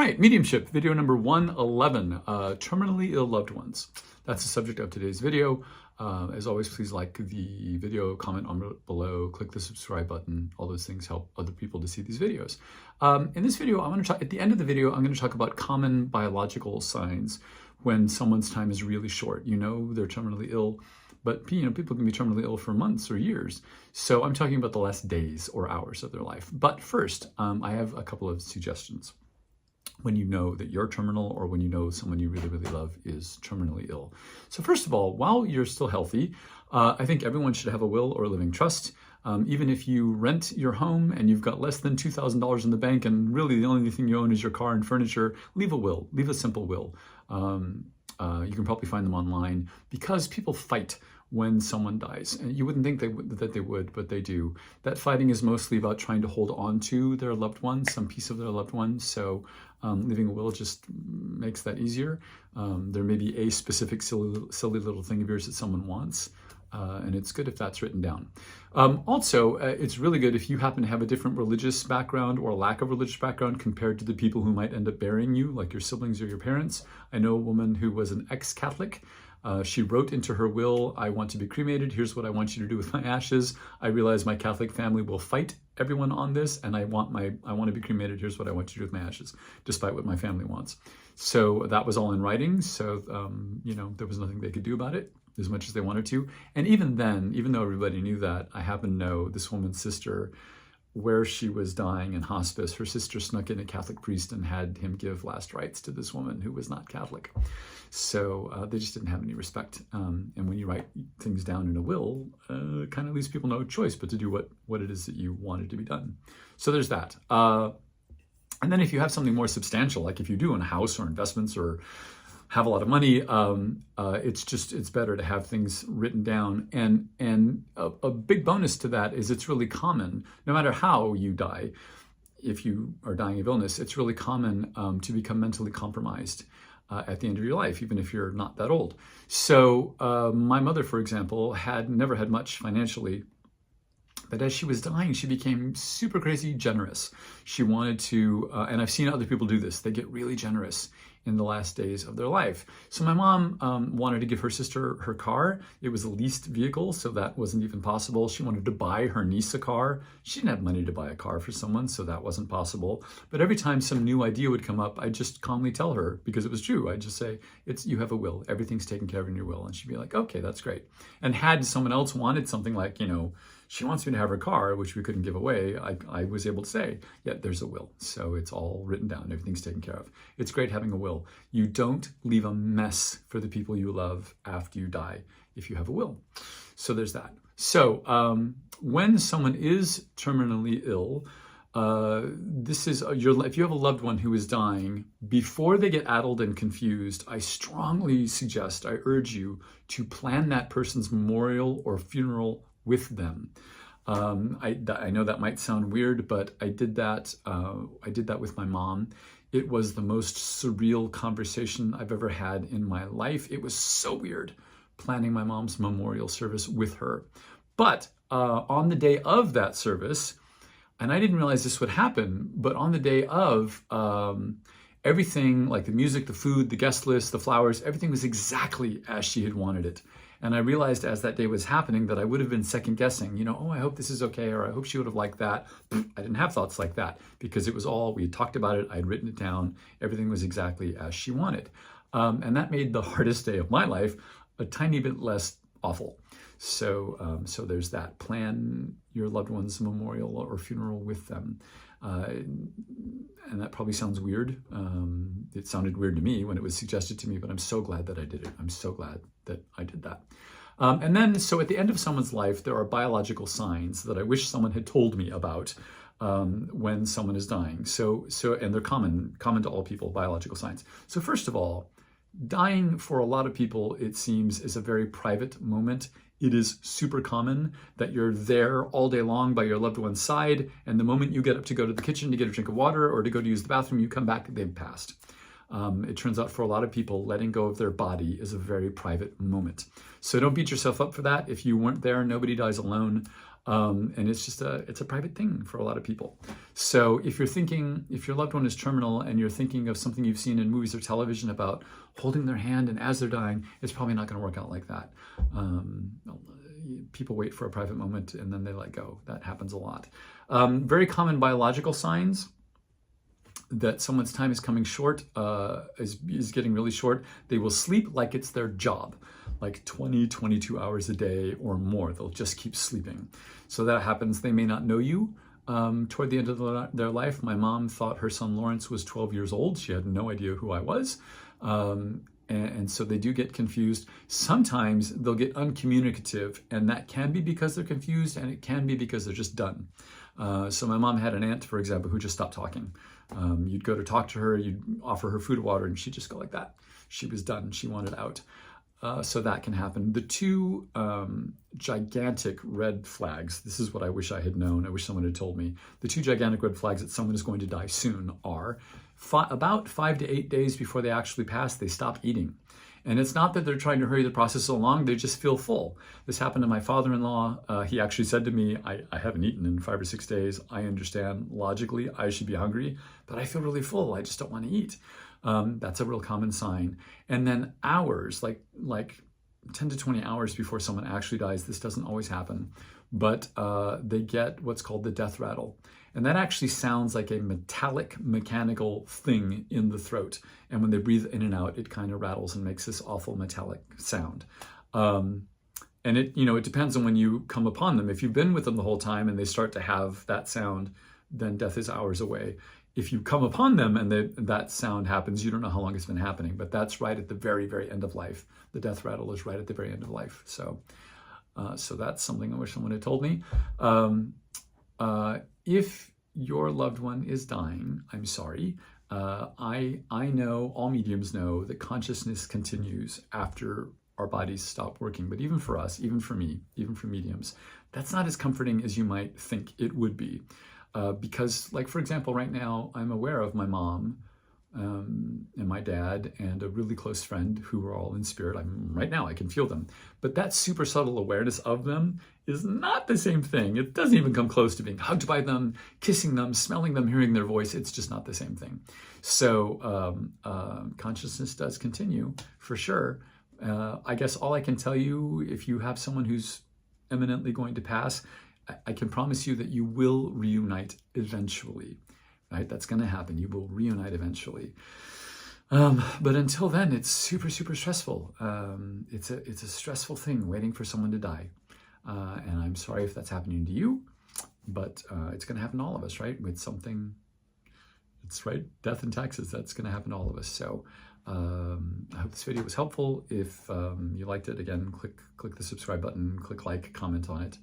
right, mediumship, video number 111, terminally ill loved ones. That's the subject of today's video. As always, please like the video, comment on below, click the subscribe button. All those things help other people to see these videos. In this video, I'm going to talk, at the end of the video, I'm going to talk about common biological signs when someone's time is really short. You know they're terminally ill, but people can be terminally ill for months or years. So I'm talking about the last days or hours of their life. But first, I have a couple of suggestions when you know that you're terminal or when you know someone you really, really love is terminally ill. So first of all, while you're still healthy, I think everyone should have a will or a living trust. Even if you rent your home and you've got less than $2,000 in the bank and really the only thing you own is your car and furniture, leave a will, leave a simple will. You can probably find them online because people fight when someone dies. And you wouldn't think that they would, but they do. That fighting is mostly about trying to hold on to their loved ones, some piece of their loved ones. So leaving a will just makes that easier. There may be a specific silly little thing of yours that someone wants. And it's good if that's written down. Also, it's really good if you happen to have a different religious background or lack of religious background compared to the people who might end up burying you, like your siblings or your parents. I know a woman who was an ex-Catholic. She wrote into her will, I want to be cremated. Here's what I want you to do with my ashes. I realize my Catholic family will fight everyone on this, and I want to be cremated. Here's what I want you to do with my ashes, despite what my family wants. So that was all in writing. So, there was nothing they could do about it as much as they wanted to. And even then, even though everybody knew that, I happen to know this woman's sister, where she was dying in hospice, her sister snuck in a Catholic priest and had him give last rites to this woman who was not Catholic. So they just didn't have any respect. And when you write things down in a will, it kind of leaves people no choice but to do what it is that you wanted to be done. So there's that. And then if you have something more substantial, like if you do own a house or investments or have a lot of money, it's better to have things written down. And a big bonus to that is it's really common, no matter how you die, if you are dying of illness, it's really common to become mentally compromised at the end of your life, even if you're not that old. So my mother, for example, had never had much financially. But as she was dying, she became super crazy generous. She wanted to, and I've seen other people do this, they get really generous in the last days of their life. So my mom wanted to give her sister her car. It was a leased vehicle, so that wasn't even possible. She wanted to buy her niece a car. She didn't have money to buy a car for someone, so that wasn't possible. But every time some new idea would come up, I'd just calmly tell her, because it was true. I'd just say, you have a will. Everything's taken care of in your will. And she'd be like, okay, that's great. And had someone else wanted something like, she wants me to have her car, which we couldn't give away, I was able to say, yeah, there's a will. So it's all written down. Everything's taken care of. It's great having a will. You don't leave a mess for the people you love after you die if you have a will. So there's that. So when someone is terminally ill, if you have a loved one who is dying, before they get addled and confused, I strongly suggest, I urge you to plan that person's memorial or funeral with them. I know that might sound weird, but I did that with my mom. It was the most surreal conversation I've ever had in my life. It was so weird planning my mom's memorial service with her. But on the day of that service, and I didn't realize this would happen, but on the day of, everything, like the music, the food, the guest list, the flowers, everything was exactly as she had wanted it. And I realized as that day was happening that I would have been second guessing, I hope this is okay, or I hope she would have liked that. I didn't have thoughts like that because it was all, we had talked about it, I had written it down, everything was exactly as she wanted. And that made the hardest day of my life a tiny bit less awful. So there's that. Plan your loved one's memorial or funeral with them. And that probably sounds weird. It sounded weird to me when it was suggested to me, but I'm so glad that I did it. I'm so glad that I did that. And then, so at the end of someone's life, there are biological signs that I wish someone had told me about when someone is dying. And they're common to all people, biological signs. So first of all, dying for a lot of people, it seems, is a very private moment. It is super common that you're there all day long by your loved one's side, and the moment you get up to go to the kitchen to get a drink of water or to go to use the bathroom, you come back, they've passed. It turns out for a lot of people, letting go of their body is a very private moment. So don't beat yourself up for that. If you weren't there, nobody dies alone. And it's just it's a private thing for a lot of people. So if your loved one is terminal and you're thinking of something you've seen in movies or television about holding their hand and as they're dying, it's probably not going to work out like that. People wait for a private moment and then they let go. That happens a lot. Very common biological signs that someone's time is coming short, is getting really short. They will sleep like it's their job, like 20, 22 hours a day or more. They'll just keep sleeping. So that happens. They may not know you toward the end of their life. My mom thought her son Lawrence was 12 years old. She had no idea who I was. And so they do get confused. Sometimes they'll get uncommunicative, and that can be because they're confused, and it can be because they're just done. So my mom had an aunt, for example, who just stopped talking. You'd go to talk to her, you'd offer her food or water, and she'd just go like that. She was done. She wanted out. So that can happen. The two gigantic red flags, this is what I wish I had known, I wish someone had told me. The two gigantic red flags that someone is going to die soon are about 5 to 8 days before they actually pass, they stop eating. And it's not that they're trying to hurry the process along, they just feel full. This happened to my father-in-law. He actually said to me, I haven't eaten in 5 or 6 days. I understand logically I should be hungry, but I feel really full. I just don't want to eat. That's a real common sign. And then hours, like 10 to 20 hours before someone actually dies, this doesn't always happen, but they get what's called the death rattle. And that actually sounds like a metallic mechanical thing in the throat. And when they breathe in and out, it kind of rattles and makes this awful metallic sound. And it depends on when you come upon them. If you've been with them the whole time and they start to have that sound, then death is hours away. If you come upon them and that sound happens, you don't know how long it's been happening, but that's right at the very, very end of life. The death rattle is right at the very end of life. So that's something I wish someone had told me. If your loved one is dying, I'm sorry. I know, all mediums know, that consciousness continues after our bodies stop working. But even for us, even for me, even for mediums, that's not as comforting as you might think it would be. Because, like, for example, right now, I'm aware of my mom and my dad and a really close friend who are all in spirit. Right now, I can feel them. But that super subtle awareness of them is not the same thing. It doesn't even come close to being hugged by them, kissing them, smelling them, hearing their voice. It's just not the same thing. So consciousness does continue, for sure. I guess all I can tell you, if you have someone who's imminently going to pass, I can promise you that you will reunite eventually, right? That's going to happen. You will reunite eventually. But until then, it's super, super stressful. It's a stressful thing waiting for someone to die. And I'm sorry if that's happening to you, but it's going to happen to all of us, right? With something, it's right, death and taxes, that's going to happen to all of us. So I hope this video was helpful. If you liked it, again, click the subscribe button, click like, comment on it.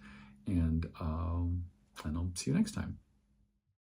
And I'll see you next time.